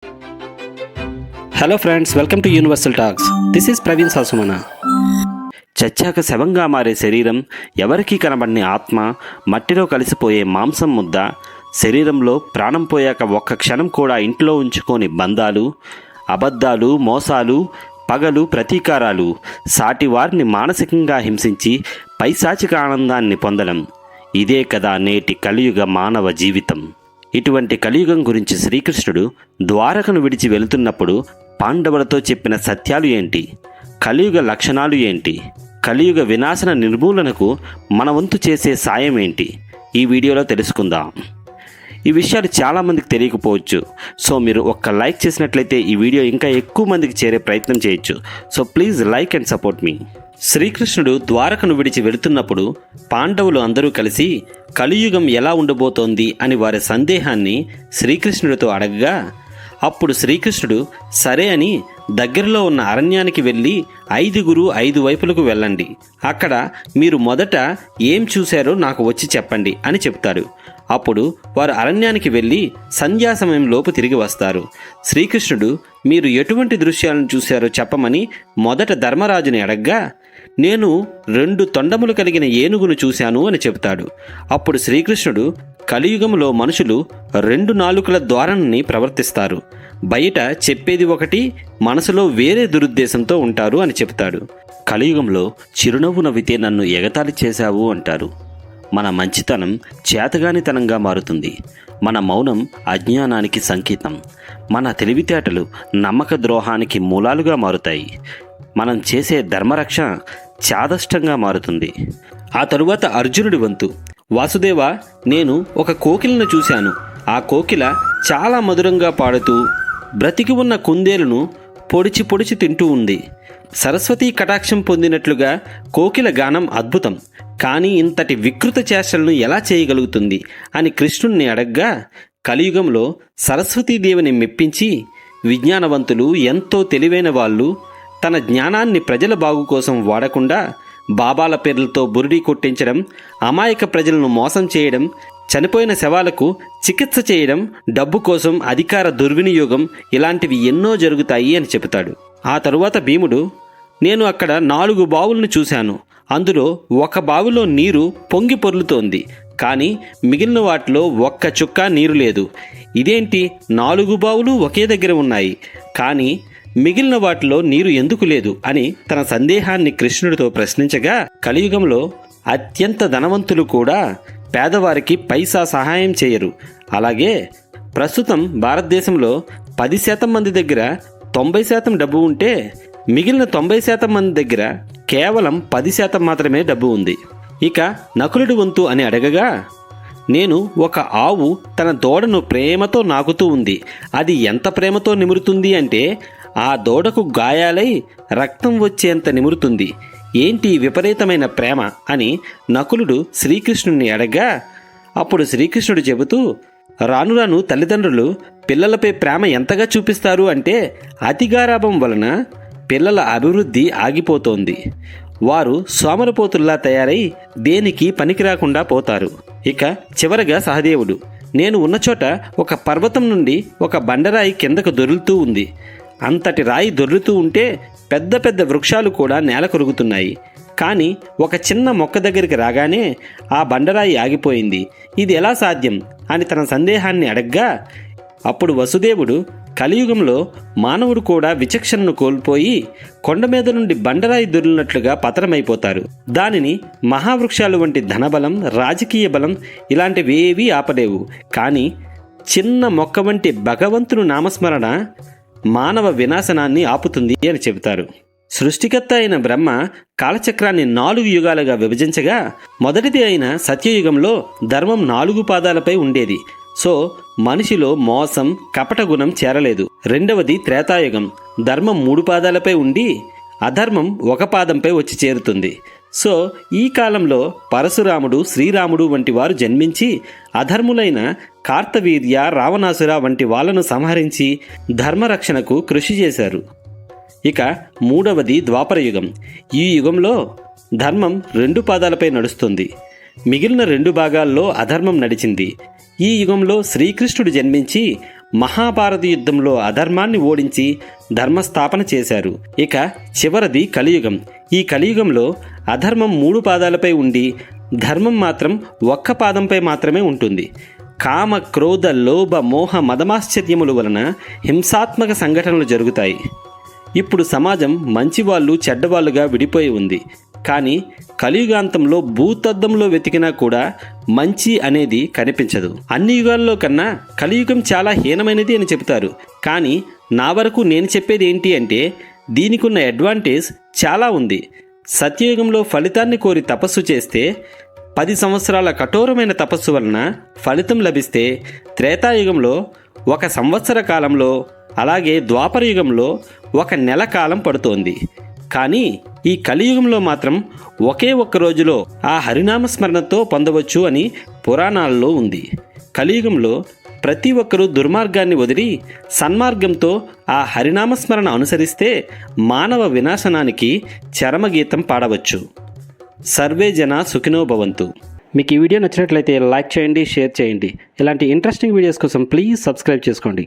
Hello friends, welcome to Universal Talks. This is Praveen Sasumana. చచ్చాక శవంగా మారే శరీరం, ఎవరికీ కనబడని ఆత్మ, మట్టిలో కలిసిపోయే మాంసం ముద్ద, శరీరంలో ప్రాణం పోయాక ఒక్క క్షణం కూడా ఇంట్లో ఉంచుకోని బంధాలు, అబద్ధాలు, మోసాలు, పగలు, ప్రతీకారాలు, సాటి వారిని మానసికంగా హింసించి పైశాచిక ఆనందాన్ని పొందడం, ఇదే కదా నేటి కలియుగ మానవ జీవితం. ఇటువంటి కలియుగం గురించి శ్రీకృష్ణుడు ద్వారకను విడిచి వెళుతున్నప్పుడు పాండవులతో చెప్పిన సత్యాలు ఏంటి? కలియుగ లక్షణాలు ఏంటి? కలియుగ వినాశన నిర్మూలనకు మన వంతు చేసే సాయం ఏంటి? ఈ వీడియోలో తెలుసుకుందాం. ఈ విషయాలు చాలామందికి తెలియకపోవచ్చు. సో మీరు ఒక్క లైక్ చేసినట్లయితే ఈ వీడియో ఇంకా ఎక్కువ మందికి చేరే ప్రయత్నం చేయొచ్చు. So please like and support మీ. శ్రీకృష్ణుడు ద్వారకను విడిచి వెళుతున్నప్పుడు పాండవులు అందరూ కలిసి కలియుగం ఎలా ఉండబోతోంది అని వారి సందేహాన్ని శ్రీకృష్ణుడితో అడగగా, అప్పుడు శ్రీకృష్ణుడు సరే అని దగ్గరలో ఉన్న అరణ్యానికి వెళ్ళి 5 వైపులకు వెళ్ళండి, అక్కడ మీరు మొదట ఏం చూశారో నాకు వచ్చి చెప్పండి అని చెప్తాడు. అప్పుడు వారు అరణ్యానికి వెళ్ళి సంధ్యా సమయంలోపు తిరిగి వస్తారు. శ్రీకృష్ణుడు మీరు ఎటువంటి దృశ్యాలను చూశారో చెప్పమని మొదట ధర్మరాజుని అడగ్గా, నేను 2 తొండములు కలిగిన ఏనుగును చూశాను అని చెబుతాడు. అప్పుడు శ్రీకృష్ణుడు కలియుగంలో మనుషులు 2 నాలుకల ధోరణిని ప్రవర్తిస్తారు. బయట చెప్పేది ఒకటి, మనసులో వేరే దురుద్దేశంతో ఉంటారు అని చెబుతాడు. కలియుగంలో చిరునవ్వు నవ్వితే నన్ను ఎగతాళి చేశావు అంటారు. మన మంచితనం చేతగానితనంగా మారుతుంది. మన మౌనం అజ్ఞానానికి సంకేతం. మన తెలివితేటలు నమ్మక ద్రోహానికి మూలాలుగా మారుతాయి. మనం చేసే ధర్మరక్షణ చాదష్టంగా మారుతుంది. ఆ తరువాత అర్జునుడి వంతు. వాసుదేవ, నేను ఒక కోకిలను చూశాను. ఆ కోకిల చాలా మధురంగా పాడుతూ బ్రతికి ఉన్న కుందేలును పొడిచి పొడిచి తింటూ ఉంది. సరస్వతీ కటాక్షం పొందినట్లుగా కోకిల గానం అద్భుతం. కానీ ఇంతటి వికృత చేష్టలను ఎలా చేయగలుగుతుంది అని కృష్ణుణ్ణి అడగ్గా, కలియుగంలో సరస్వతీదేవిని మెప్పించి విజ్ఞానవంతులు, ఎంతో తెలివైన వాళ్ళు తన జ్ఞానాన్ని ప్రజల బాగు కోసం వాడకుండా బాబాల పేర్లతో బురిడీ కొట్టించడం, అమాయక ప్రజలను మోసం చేయడం, చనిపోయిన శవాలకు చికిత్స చేయడం, డబ్బు కోసం అధికార దుర్వినియోగం, ఇలాంటివి ఎన్నో జరుగుతాయి అని చెబుతాడు. ఆ తరువాత భీముడు, నేను అక్కడ 4 బావులను చూశాను. అందులో ఒక బావిలో నీరు పొంగి పొర్లుతోంది, కానీ మిగిలిన వాటిలో ఒక్క చుక్క నీరు లేదు. ఇదేంటి, 4 బావులు ఒకే దగ్గర ఉన్నాయి, కానీ మిగిలిన వాటిలో నీరు ఎందుకు లేదు అని తన సందేహాన్ని కృష్ణుడితో ప్రశ్నించగా, కలియుగంలో అత్యంత ధనవంతులు కూడా పేదవారికి పైసా సహాయం చేయరు. అలాగే ప్రస్తుతం భారతదేశంలో 10% మంది దగ్గర 90% డబ్బు ఉంటే మిగిలిన 90% మంది దగ్గర కేవలం 10% మాత్రమే డబ్బు ఉంది. ఇక నకులుడి వంతు అని అడగగా, నేను ఒక ఆవు తన దూడను ప్రేమతో నాకుతూ ఉంది. అది ఎంత ప్రేమతో నిమురుతుంది అంటే ఆ దూడకు గాయాలై రక్తం వచ్చేంత నిమురుతుంది. ఏంటి విపరీతమైన ప్రేమ అని నకులుడు శ్రీకృష్ణుని అడగ్గా, అప్పుడు శ్రీకృష్ణుడు చెబుతూ, రాను రాను తల్లిదండ్రులు పిల్లలపై ప్రేమ ఎంతగా చూపిస్తారు అంటే అతిగారాభం వలన పిల్లల అభివృద్ధి ఆగిపోతోంది. వారు సోమరపోతుల్లా తయారై దేనికి పనికిరాకుండా పోతారు. ఇక చివరగా సహదేవుడు, నేను ఉన్న చోట ఒక పర్వతం నుండి ఒక బండరాయి కిందకు దొర్లుతూ ఉంది. అంతటి రాయి దొర్లుతూ ఉంటే పెద్ద పెద్ద వృక్షాలు కూడా నేల కొరుగుతున్నాయి. కానీ ఒక చిన్న మొక్క దగ్గరికి రాగానే ఆ బండరాయి ఆగిపోయింది. ఇది ఎలా సాధ్యం అని తన సందేహాన్ని అడగ్గా, అప్పుడు వసుదేవుడు, కలియుగంలో మానవుడు కూడా విచక్షణను కోల్పోయి కొండ మీద నుండి బండరాయి దొర్లినట్లుగా పతనమైపోతారు. దానిని మహావృక్షాలు వంటి ధనబలం, రాజకీయ బలం ఇలాంటివేవీ ఆపలేవు. కానీ చిన్న మొక్క వంటి భగవంతుని నామస్మరణ మానవ వినాశనాన్ని ఆపుతుంది అని చెబుతారు. సృష్టికర్త అయిన బ్రహ్మ కాలచక్రాన్ని 4 యుగాలుగా విభజించగా, మొదటిది అయిన సత్యయుగంలో ధర్మం 4 పాదాలపై ఉండేది. సో మనిషిలో మోసం, కపట గుణం చేరలేదు. రెండవది త్రేతాయుగం. ధర్మం 3 పాదాలపై ఉండి అధర్మం 1 పాదంపై వచ్చి చేరుతుంది. సో ఈ కాలంలో పరశురాముడు, శ్రీరాముడు వంటి వారు జన్మించి అధర్ములైన కార్తవీర్య, రావణాసుర వంటి వాళ్ళను సంహరించి ధర్మరక్షణకు కృషి చేశారు. ఇక మూడవది ద్వాపరయుగం. ఈ యుగంలో ధర్మం 2 పాదాలపై నడుస్తుంది. మిగిలిన 2 భాగాల్లో అధర్మం నడిచింది. ఈ యుగంలో శ్రీకృష్ణుడు జన్మించి మహాభారత యుద్ధంలో అధర్మాన్ని ఓడించి ధర్మస్థాపన చేశారు. ఇక చివరిది కలియుగం. ఈ కలియుగంలో అధర్మం 3 పాదాలపై ఉండి ధర్మం మాత్రం ఒక్క పాదంపై మాత్రమే ఉంటుంది. కామ, క్రోధ, లోభ, మోహ, మదమాశ్చర్యముల వలన హింసాత్మక సంఘటనలు జరుగుతాయి. ఇప్పుడు సమాజం మంచివాళ్ళు చెడ్డవాళ్ళుగా విడిపోయి ఉంది. కానీ కలియుగాంతంలో భూతద్దంలో వెతికినా కూడా మంచి అనేది కనిపించదు. అన్ని యుగాల్లో కన్నా కలియుగం చాలా హీనమైనది అని చెబుతారు. కానీ నా వరకు నేను చెప్పేది ఏంటి అంటే దీనికి ఉన్న అడ్వాంటేజ్ చాలా ఉంది. సత్యయుగంలో ఫలితాన్ని కోరి తపస్సు చేస్తే 10 సంవత్సరాల కఠోరమైన తపస్సు వలన ఫలితం లభిస్తే త్రేతాయుగంలో 1 సంవత్సర కాలంలో, అలాగే ద్వాపరయుగంలో 1 నెల కాలం పడుతోంది. కానీ ఈ కలియుగంలో మాత్రం ఒకే ఒక్క రోజులో ఆ హరినామస్మరణతో పొందవచ్చు అని పురాణాల్లో ఉంది. కలియుగంలో ప్రతి ఒక్కరూ దుర్మార్గాన్ని వదిలి సన్మార్గంతో ఆ హరినామస్మరణ అనుసరిస్తే మానవ వినాశనానికి చరమగీతం పాడవచ్చు. సర్వే జన సుఖినో భవంతు. మీకు ఈ వీడియో నచ్చినట్లయితే లైక్ చేయండి, షేర్ చేయండి. ఇలాంటి ఇంట్రెస్టింగ్ వీడియోస్ కోసం ప్లీజ్ సబ్స్క్రైబ్ చేసుకోండి.